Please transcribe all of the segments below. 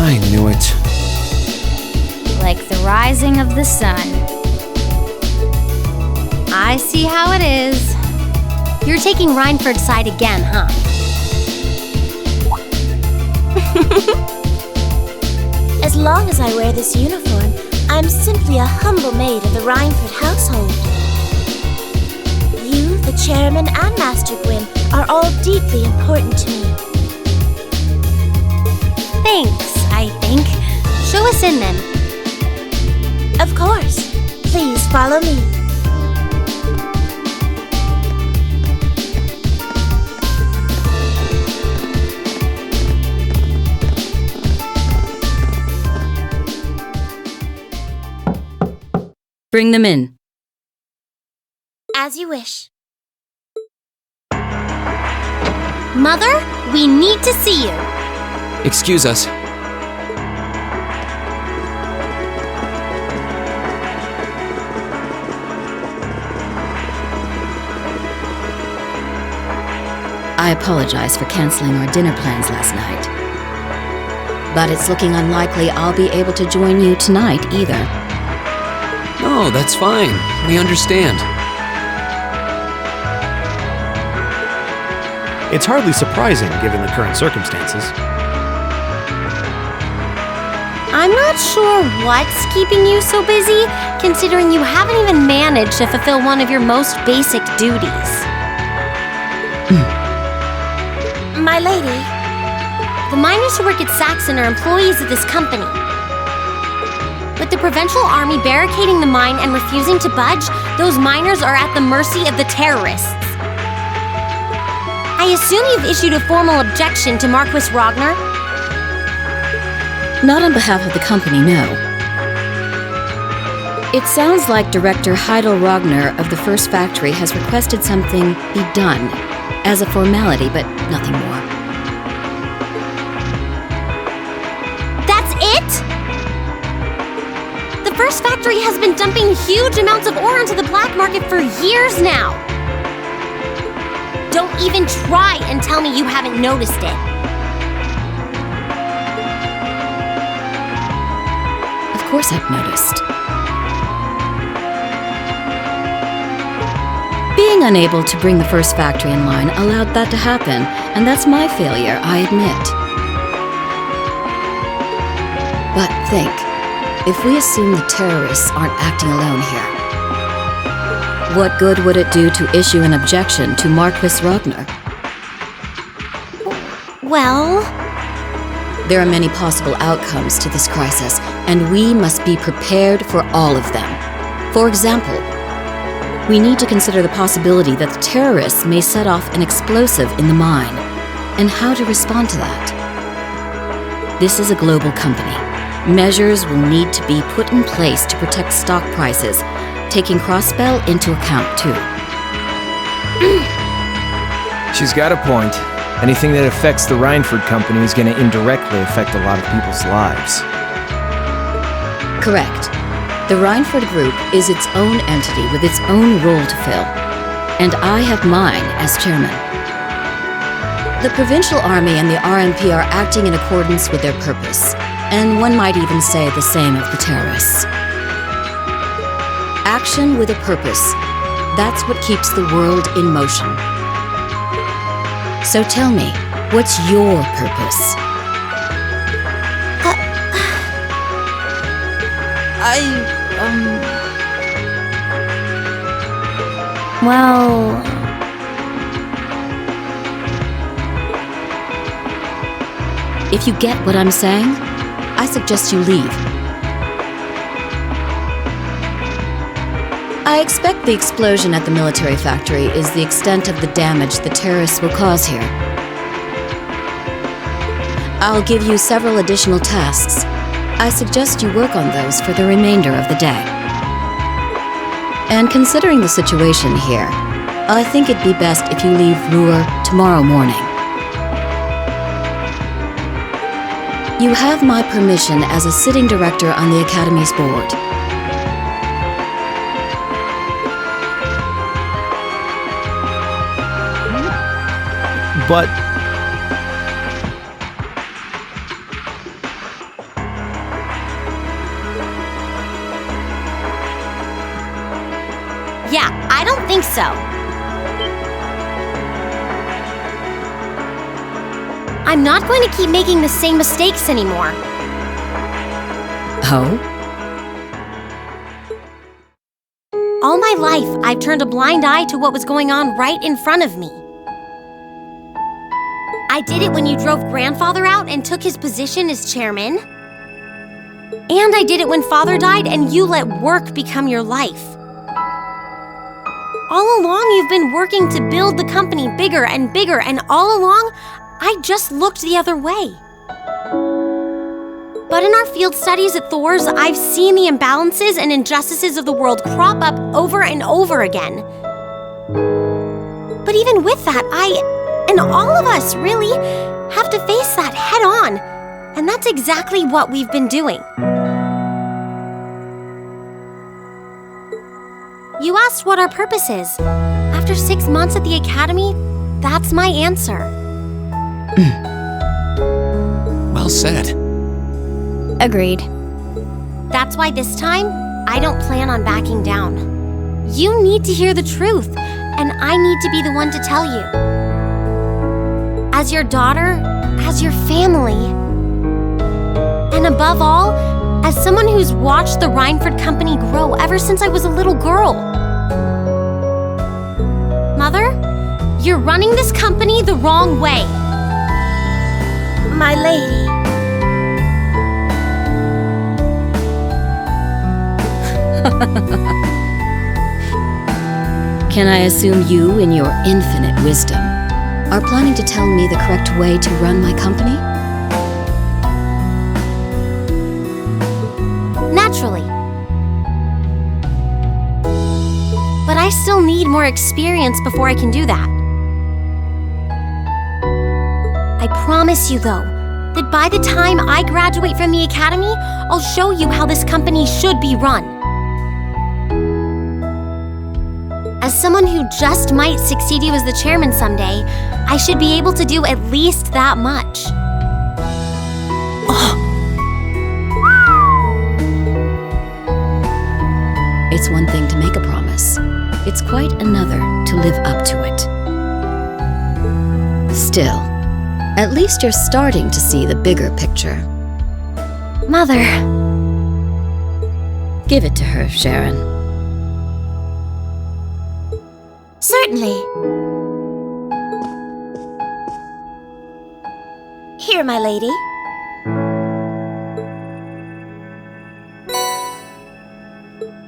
I knew it. Like the rising of the sun. I see how it is. You're taking Rhineford's side again, huh? As long as I wear this uniform, I'm simply a humble maid of the Rhineford household. You, the chairman, and Master Gwyn are all deeply important to me. Thanks, I think. Show us in then. Of course. Please follow me. Bring them in. As you wish. Mother, we need to see you. Excuse us. I apologize for canceling our dinner plans last night. But it's looking unlikely I'll be able to join you tonight either. No, that's fine. We understand. It's hardly surprising given the current circumstances. I'm not sure what's keeping you so busy, considering you haven't even managed to fulfill one of your most basic duties. My lady. The miners who work at Saxon are employees of this company. With the Provincial Army barricading the mine and refusing to budge, those miners are at the mercy of the terrorists. I assume you've issued a formal objection to Marquis Ragnar? Not on behalf of the company, no. It sounds like Director Heidel Ragnar of the First Factory has requested something be done as a formality, but nothing more. That's it? The First Factory has been dumping huge amounts of ore onto the black market for years now. Don't even try and tell me you haven't noticed it. Of course I've noticed. Being unable to bring the First Factory in line allowed that to happen, and that's my failure, I admit. But think, if we assume the terrorists aren't acting alone here, what good would it do to issue an objection to Marquis Ragnar? Well... There are many possible outcomes to this crisis, and we must be prepared for all of them. For example, we need to consider the possibility that the terrorists may set off an explosive in the mine, and how to respond to that. This is a global company. Measures will need to be put in place to protect stock prices, taking Crossbell into account too. She's got a point. Anything that affects the Rhineford company is going to indirectly affect a lot of people's lives. Correct. The Rhineford Group is its own entity with its own role to fill, and I have mine as chairman. The Provincial Army and the RMP are acting in accordance with their purpose, and one might even say the same of the terrorists. Action with a purpose, that's what keeps the world in motion. So tell me, what's your purpose? Well... If you get what I'm saying, I suggest you leave. I expect the explosion at the military factory is the extent of the damage the terrorists will cause here. I'll give you several additional tasks. I suggest you work on those for the remainder of the day. And considering the situation here, I think it'd be best if you leave Ruhr tomorrow morning. You have my permission as a sitting director on the Academy's board. But think so. I'm not going to keep making the same mistakes anymore. Oh? All my life, I've turned a blind eye to what was going on right in front of me. I did it when you drove Grandfather out and took his position as chairman. And I did it when Father died and you let work become your life. All along, you've been working to build the company bigger and bigger, and all along, I just looked the other way. But in our field studies at Thor's, I've seen the imbalances and injustices of the world crop up over and over again. But even with that, and all of us, really, have to face that head on. And that's exactly what we've been doing. You asked what our purpose is. After 6 months at the academy, that's my answer. Well said. Agreed. That's why this time, I don't plan on backing down. You need to hear the truth, and I need to be the one to tell you. As your daughter, as your family, and above all, as someone who's watched the Rhineford Company grow ever since I was a little girl. Mother, you're running this company the wrong way. My lady. Can I assume you, in your infinite wisdom, are planning to tell me the correct way to run my company? Naturally. But I still need more experience before I can do that. I promise you, though, that by the time I graduate from the academy, I'll show you how this company should be run. As someone who just might succeed you as the chairman someday, I should be able to do at least that much. It's one thing to make a promise. It's quite another to live up to it. Still, at least you're starting to see the bigger picture. Mother. Give it to her, Sharon. Certainly. Here, my lady.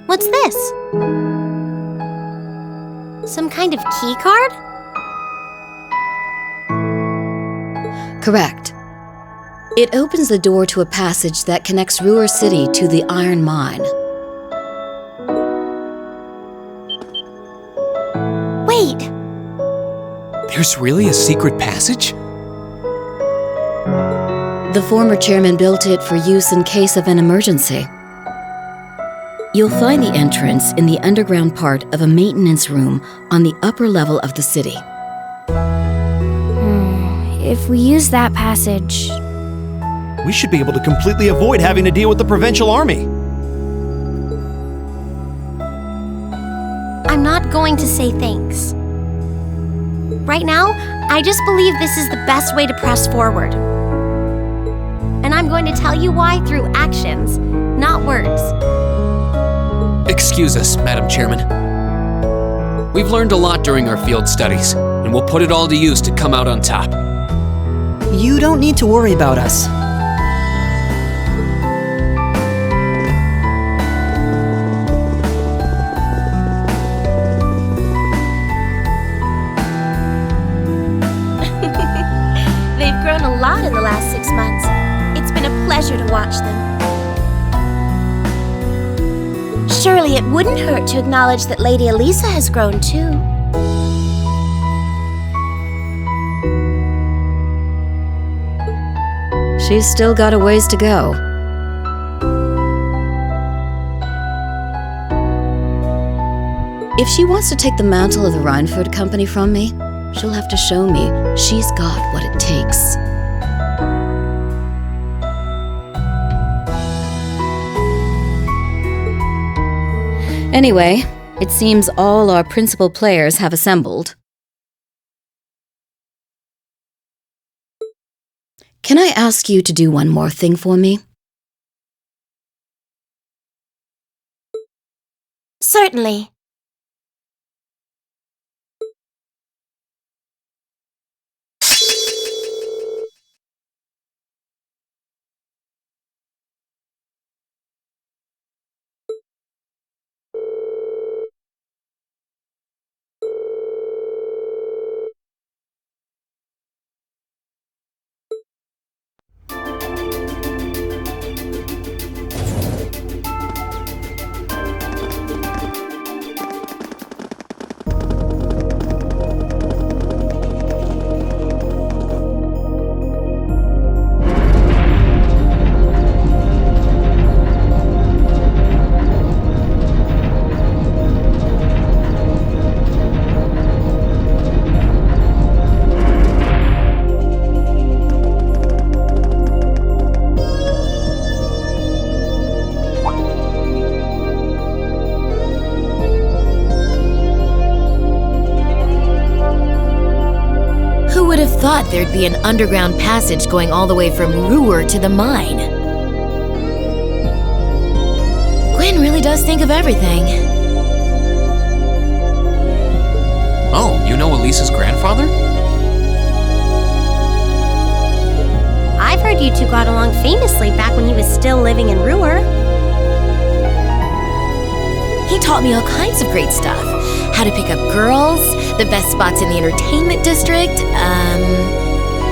What's this? Some kind of key card? Correct. It opens the door to a passage that connects Ruhr City to the iron mine. Wait! There's really a secret passage? The former chairman built it for use in case of an emergency. You'll find the entrance in the underground part of a maintenance room on the upper level of the city. If we use that passage... We should be able to completely avoid having to deal with the provincial army. I'm not going to say thanks. Right now, I just believe this is the best way to press forward. And I'm going to tell you why through actions, not words. Excuse us, Madam Chairman. We've learned a lot during our field studies, and we'll put it all to use to come out on top. You don't need to worry about us. They've grown a lot in the last 6 months. It's been a pleasure to watch them. Surely it wouldn't hurt to acknowledge that Lady Elisa has grown too. She's still got a ways to go. If she wants to take the mantle of the Rhineford Company from me, she'll have to show me she's got what it takes. Anyway, It seems all our principal players have assembled. Can I ask you to do one more thing for me? Certainly. Thought there'd be an underground passage going all the way from Ruhr to the mine. Gwen really does think of everything. Oh, you know Elisa's grandfather? I've heard you two got along famously back when he was still living in Ruhr. He taught me all kinds of great stuff. How to pick up girls, the best spots in the entertainment district,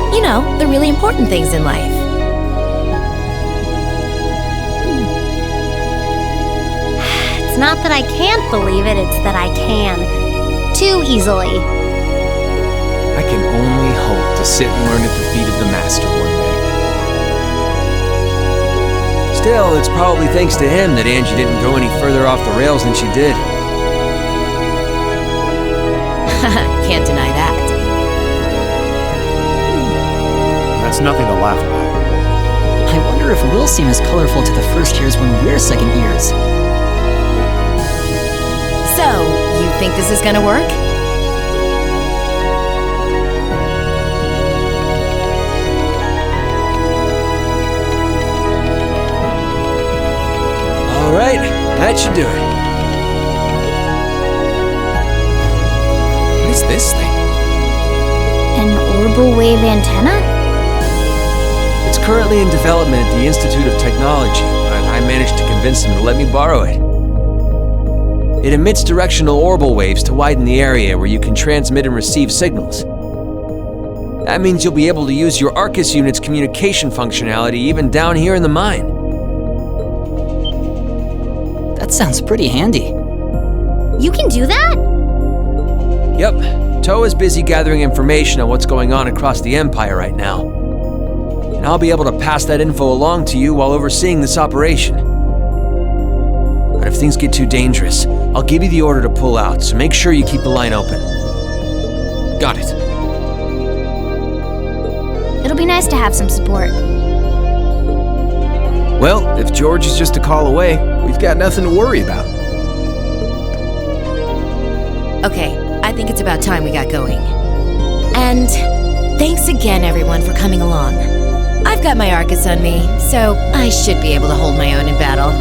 you know, the really important things in life. It's not that I can't believe it, it's that I can. Too easily. I can only hope to sit and learn at the feet of the master one day. Still, it's probably thanks to him that Angie didn't go any further off the rails than she did. Can't deny that. That's nothing to laugh about. I wonder if we'll seem as colorful to the first years when we're second years. So, you think this is gonna work? All right, that should do it. What is this thing? An orbital wave antenna? It's currently in development at the Institute of Technology, but I managed to convince them to let me borrow it. It emits directional orbital waves to widen the area where you can transmit and receive signals. That means you'll be able to use your Arcus unit's communication functionality even down here in the mine. That sounds pretty handy. You can do that? Yep, Toa is busy gathering information on what's going on across the Empire right now. And I'll be able to pass that info along to you while overseeing this operation. But if things get too dangerous, I'll give you the order to pull out, so make sure you keep the line open. Got it. It'll be nice to have some support. Well, if George is just a call away, we've got nothing to worry about. Okay, I think it's about time we got going. And thanks again, everyone, for coming along. I've got my Arcus on me, so I should be able to hold my own in battle.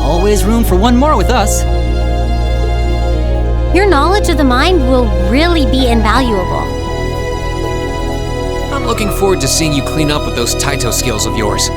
Always room for one more with us. Your knowledge of the mind will really be invaluable. I'm looking forward to seeing you clean up with those Taito skills of yours.